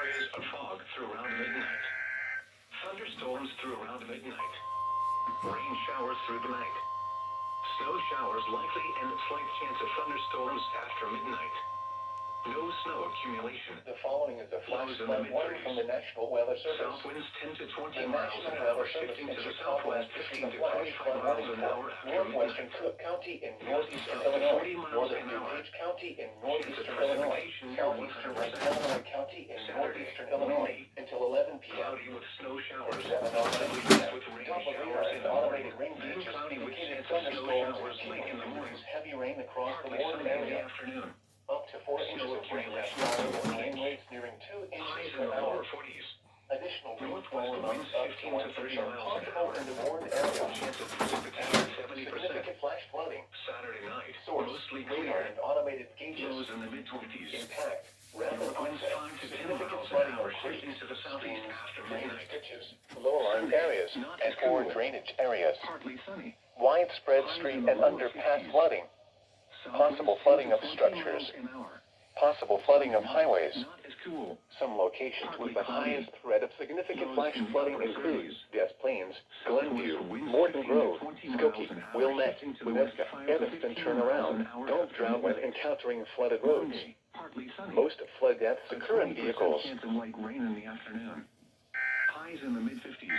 areas of fog through around midnight. Thunderstorms through around midnight. Rain showers through the night. Snow showers likely and slight chance of thunderstorms after midnight. No snow accumulation. The following is a flash flood warning from the National Weather Service. South winds 10 to 20 The miles National an hour, Weather Service shifting in to the Chicago southwest has 15 to flash 25 flood miles warning an hour for after northwestern midnight. Cook County in Up northeastern to 40 Illinois, miles northern an hour. DuPage County in Chance of northeastern Illinois, precipitation southeastern 100%. West Illinois County in Saturday, northeastern Illinois until 11 p.m. Cloudy with snow showers. 7 Lightly p.m. with rain Top of the showers in and the morning. automated rain Then gauges cloudy with indicated chance of snow thunderstorms showers late in the morning. heavy rain across the Partly warm sunny in the area. afternoon. Up to 4 inches of rain last night, rain rates nearing 2 inches Highs in per the hour. lower 40s. Additional Northwest rainfall winds amounts up 15 to 1 to 30 inch are miles an possible hour. in the warm area. Chance of precipitation 70%. Significant flash flooding. Saturday night, Source, mostly radar clear. and automated gauges. Lows in the mid-20s. Impact, rapid North winds onset. 5 to 10 Significant miles an flooding hour, of shifting creeks, to the southeast streams, after drainage midnight. ditches, low-lying areas, Not and as or cool. drainage areas. Partly sunny. Widespread Highs street in the and lower underpass 50s. flooding. South Possible winds 10 flooding to of 20 structures. miles an hour. Possible flooding of highways. Not as cool. Some locations with the highest threat of significant Lows flash in the flooding upper include 30s. Des Plaines, Glenview, Southwest winds Morton 15 to Grove, 20 Skokie, miles an hour, Wilmette, shifting to the west Winnetka, 5 to Evanston 15 turnaround. miles an hour Don't after drown when midnight. encountering flooded roads. Monday, partly sunny. Most flood deaths A occur in 20% vehicles. chance of light rain in the afternoon. Highs in the mid-50s.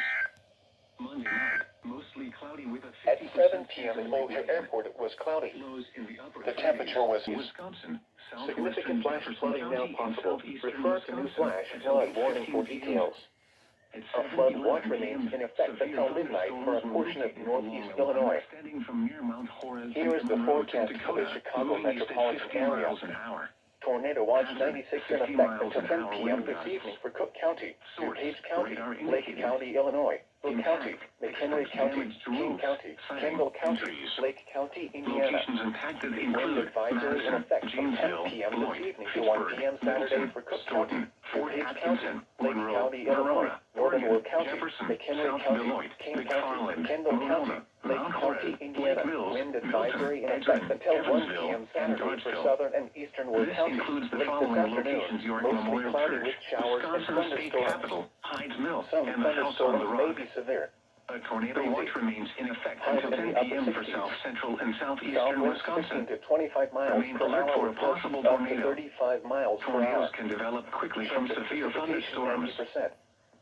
Monday night, mostly cloudy with a 50% At 7 p.m. chance in of light Bossier rain. Airport, it was cloudy. Lows in the upper The 30s. temperature was Wisconsin, significant southwestern flash Jefferson flooding now County, and possible. southeastern Refer to new Wisconsin flash until flood warning 8:15 for p.m. details. At A flood 7:11 watch remains p.m., in effect severe until midnight for a thunderstorms were portion of located northeast along the line Illinois. extending from near Mount Horace Here is to the Monroe, forecast for Dakota, the Chicago moving east at metropolitan 50 area. miles an hour. Tornado watch Hazard, 96 in 50 effect miles until an 10 hour p.m. wind this gusts. evening for Cook County, Source, DuPage County, radar Lake indicated. County, Illinois, Will Impact, County, McHenry expects County, damage to King roofs, County, siding, Kendall County, injuries. Lake County, Indiana. Locations impacted Wind include advisory in Madison, effect from 10 Janesville, p.m. Floyd, this evening to 1 Pittsburgh, p.m. Saturday Middleton, for Cook Staunton, County, Fort DuPage Atkinson, County, Lake Monroe, County, Illinois, Aurora, Northern Oregon, Will County, Jefferson, McHenry South County, Beloit, King County, McFarland, Kendall County, Monona, Lake Mount County, Horace, Indiana. Lake Mills, Wind Milton, advisory in effect Edgerton, until 1 Evansville, p.m. and Saturday for Dodgeville. southern and eastern Will This County. includes the Late this following afternoon, locations: York mostly Memorial cloudy Church, with showers and Wisconsin State thunderstorms. Capitol, Hydes Mill, Some and the House on the thunderstorms may Rock. be severe. A tornado watch remains in effect Highs until in 10 the upper p.m. for 60s. south central and South southeastern winds Wisconsin. 15 to 25 miles Remain per alert hour for a with gusts possible up to tornado. 35 miles per hour. Tornadoes can develop quickly from Chance of severe precipitation thunderstorms. 90%.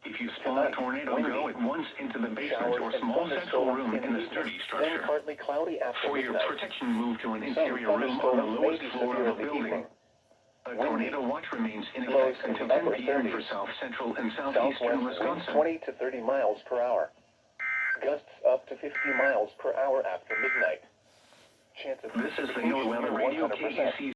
If you spot a tornado, windy. go at once into the basement Showers or and small central thunderstorms room in in the the sturdy evening, then structure. partly cloudy after For your midnight. protection, move to an Some interior room on the thunderstorms may lowest be floor severe of in the the evening. building. A tornado watch remains in Lows effect in until the 10 upper p.m. 30s. for south central and Southwest southeastern winds Wisconsin. 20 to 30 miles per hour. Gusts up to 50 miles per hour after midnight. Chance of This is the precipitation NOAA Weather near Radio 100%. KEC